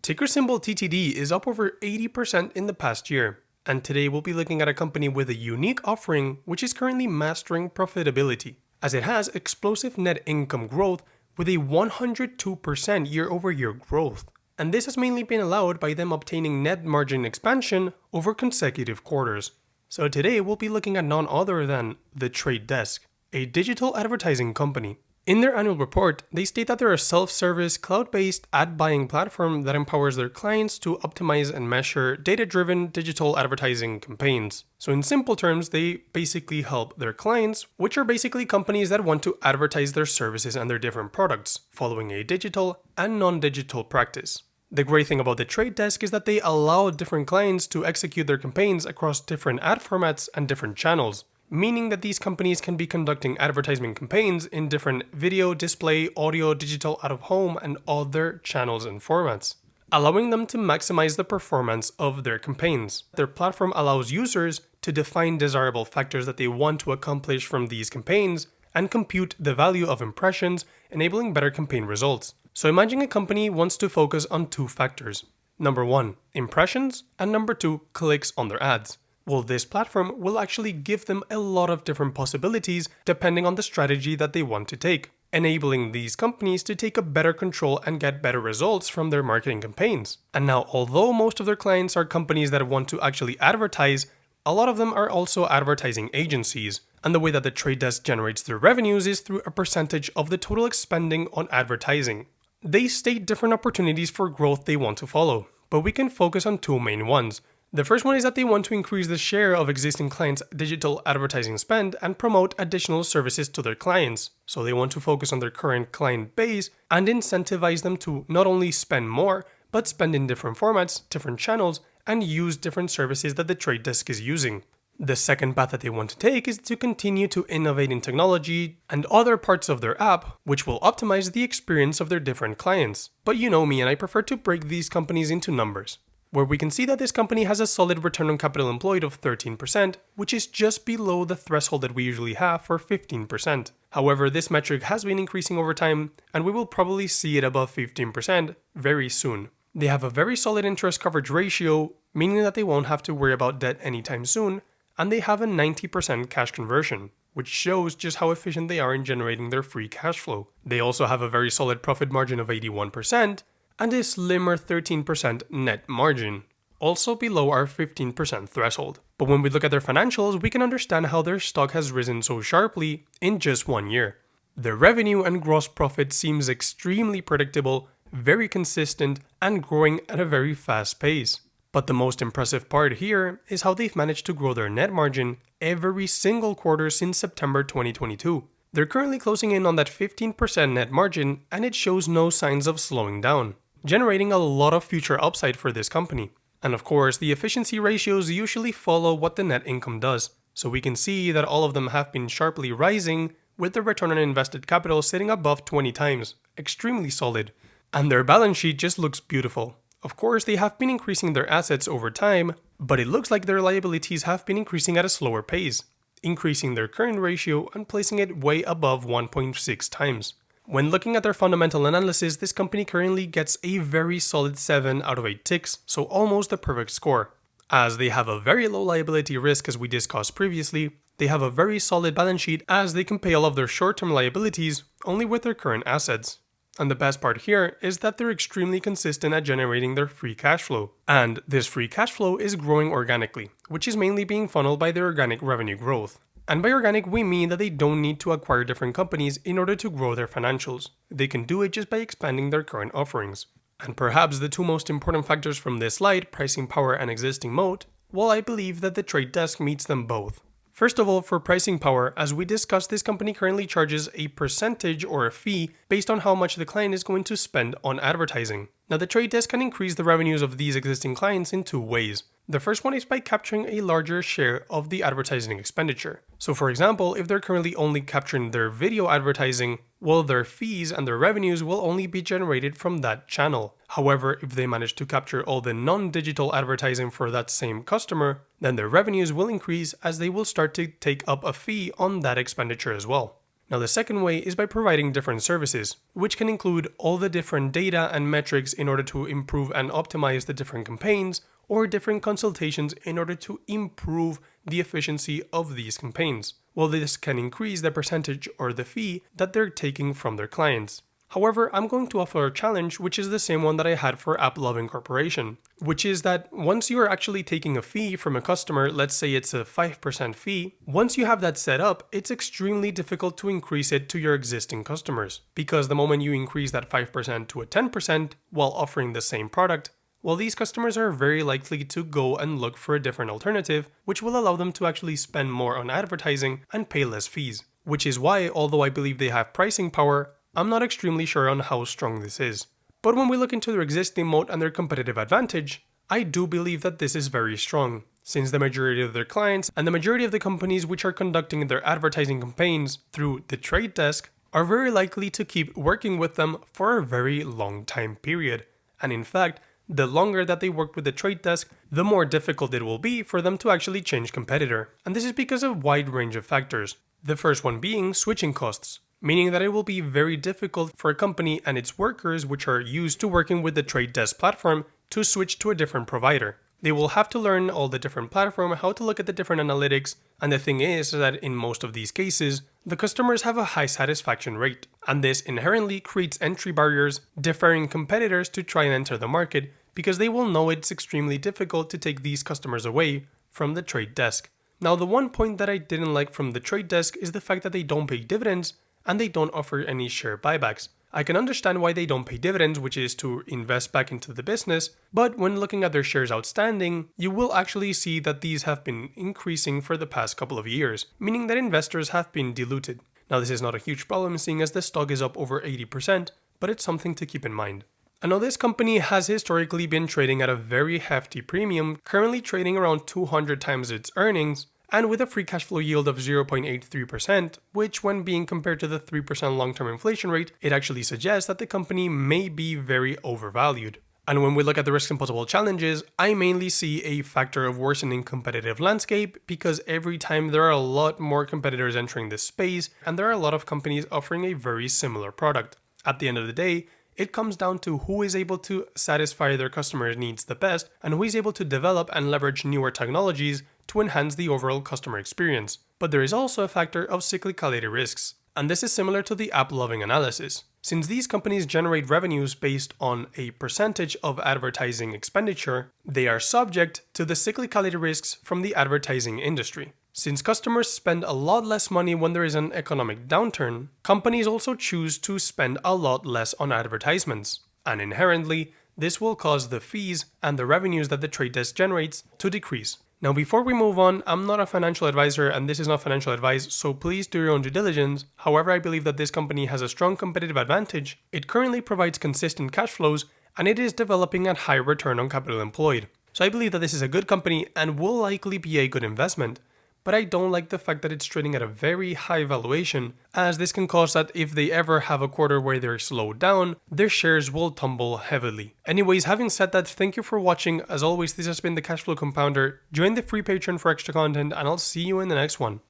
Ticker symbol TTD is up over 80% in the past year, and today we'll be looking at a company with a unique offering which is currently mastering profitability, as it has explosive net income growth with a 102% year-over-year growth. And this has mainly been allowed by them obtaining net margin expansion over consecutive quarters. So today we'll be looking at none other than The Trade Desk, a digital advertising company. In their annual report, they state that they're a self-service, cloud-based ad buying platform that empowers their clients to optimize and measure data-driven digital advertising campaigns. So in simple terms, they basically help their clients, which are basically companies that want to advertise their services and their different products, following a digital and non-digital practice. The great thing about the Trade Desk is that they allow different clients to execute their campaigns across different ad formats and different channels, meaning that these companies can be conducting advertisement campaigns in different video, display, audio, digital out-of-home, and other channels and formats, allowing them to maximize the performance of their campaigns. Their platform allows users to define desirable factors that they want to accomplish from these campaigns and compute the value of impressions, enabling better campaign results. So imagine a company wants to focus on two factors. Number one, impressions, and number two, clicks on their ads. Well, this platform will actually give them a lot of different possibilities depending on the strategy that they want to take, enabling these companies to take a better control and get better results from their marketing campaigns. And now, although most of their clients are companies that want to actually advertise, a lot of them are also advertising agencies. And the way that the Trade Desk generates their revenues is through a percentage of the total spending on advertising. They state different opportunities for growth they want to follow, but we can focus on two main ones. The first one is that they want to increase the share of existing clients' digital advertising spend and promote additional services to their clients. So they want to focus on their current client base and incentivize them to not only spend more, but spend in different formats, different channels, and use different services that the Trade Desk is using. The second path that they want to take is to continue to innovate in technology and other parts of their app, which will optimize the experience of their different clients. But you know me, and I prefer to break these companies into numbers, where we can see that this company has a solid return on capital employed of 13%, which is just below the threshold that we usually have for 15%. However, this metric has been increasing over time, and we will probably see it above 15% very soon. They have a very solid interest coverage ratio, meaning that they won't have to worry about debt anytime soon, and they have a 90% cash conversion, which shows just how efficient they are in generating their free cash flow. They also have a very solid profit margin of 81%, and a slimmer 13% net margin, also below our 15% threshold. But when we look at their financials, we can understand how their stock has risen so sharply in just 1 year. Their revenue and gross profit seems extremely predictable, very consistent, and growing at a very fast pace. But the most impressive part here is how they've managed to grow their net margin every single quarter since September 2022. They're currently closing in on that 15% net margin, and it shows no signs of slowing down, generating a lot of future upside for this company. And of course, the efficiency ratios usually follow what the net income does, so we can see that all of them have been sharply rising, with the return on invested capital sitting above 20 times, extremely solid. And their balance sheet just looks beautiful. Of course, they have been increasing their assets over time, but it looks like their liabilities have been increasing at a slower pace, increasing their current ratio and placing it way above 1.6 times. When looking at their fundamental analysis, this company currently gets a very solid 7 out of 8 ticks, so almost the perfect score. As they have a very low liability risk as we discussed previously, they have a very solid balance sheet as they can pay all of their short-term liabilities only with their current assets. And the best part here is that they're extremely consistent at generating their free cash flow. And this free cash flow is growing organically, which is mainly being funneled by their organic revenue growth. And by organic, we mean that they don't need to acquire different companies in order to grow their financials. They can do it just by expanding their current offerings. And perhaps the two most important factors from this slide, pricing power and existing moat, well, I believe that the Trade Desk meets them both. First of all, for pricing power, as we discussed, this company currently charges a percentage or a fee based on how much the client is going to spend on advertising. Now, the Trade Desk can increase the revenues of these existing clients in two ways. The first one is by capturing a larger share of the advertising expenditure. So for example, if they're currently only capturing their video advertising, well, their fees and their revenues will only be generated from that channel. However, if they manage to capture all the non-digital advertising for that same customer, then their revenues will increase as they will start to take up a fee on that expenditure as well. Now, the second way is by providing different services, which can include all the different data and metrics in order to improve and optimize the different campaigns, or different consultations in order to improve the efficiency of these campaigns. Well, this can increase the percentage or the fee that they're taking from their clients. However, I'm going to offer a challenge, which is the same one that I had for AppLovin Corporation, which is that once you are actually taking a fee from a customer, let's say it's a 5% fee, once you have that set up, it's extremely difficult to increase it to your existing customers. Because the moment you increase that 5% to a 10% while offering the same product, well, these customers are very likely to go and look for a different alternative, which will allow them to actually spend more on advertising and pay less fees. Which is why, although I believe they have pricing power, I'm not extremely sure on how strong this is. But when we look into their existing moat and their competitive advantage, I do believe that this is very strong, since the majority of their clients and the majority of the companies which are conducting their advertising campaigns through the trade desk are very likely to keep working with them for a very long time period. And in fact, the longer that they work with the trade desk, the more difficult it will be for them to actually change competitor. And this is because of a wide range of factors. The first one being switching costs, meaning that it will be very difficult for a company and its workers, which are used to working with the trade desk platform, to switch to a different provider. They will have to learn all the different platforms, how to look at the different analytics, and the thing is that in most of these cases, the customers have a high satisfaction rate, and this inherently creates entry barriers, deferring competitors to try and enter the market, because they will know it's extremely difficult to take these customers away from the trade desk. Now, the one point that I didn't like from the trade desk is the fact that they don't pay dividends, and they don't offer any share buybacks. I can understand why they don't pay dividends, which is to invest back into the business, but when looking at their shares outstanding, you will actually see that these have been increasing for the past couple of years, meaning that investors have been diluted. Now, this is not a huge problem seeing as the stock is up over 80%, but it's something to keep in mind. I know this company has historically been trading at a very hefty premium, currently trading around 200 times its earnings, and with a free cash flow yield of 0.83%, which when being compared to the 3% long-term inflation rate, it actually suggests that the company may be very overvalued. And when we look at the risks and possible challenges, I mainly see a factor of worsening competitive landscape, because every time there are a lot more competitors entering this space, and there are a lot of companies offering a very similar product. At the end of the day, it comes down to who is able to satisfy their customers' needs the best, and who is able to develop and leverage newer technologies to enhance the overall customer experience. But there is also a factor of cyclicality risks, and this is similar to the AppLovin analysis. Since these companies generate revenues based on a percentage of advertising expenditure, they are subject to the cyclicality risks from the advertising industry. Since customers spend a lot less money when there is an economic downturn, companies also choose to spend a lot less on advertisements, and inherently, this will cause the fees and the revenues that the trade desk generates to decrease. Now, before we move on, I'm not a financial advisor and this is not financial advice, so please do your own due diligence. However, I believe that this company has a strong competitive advantage. It currently provides consistent cash flows, and it is developing at high return on capital employed. So I believe that this is a good company and will likely be a good investment. But I don't like the fact that it's trading at a very high valuation, as this can cause that if they ever have a quarter where they're slowed down, their shares will tumble heavily. Anyways, having said that, thank you for watching. As always, this has been the Cashflow Compounder. Join the free Patreon for extra content, and I'll see you in the next one.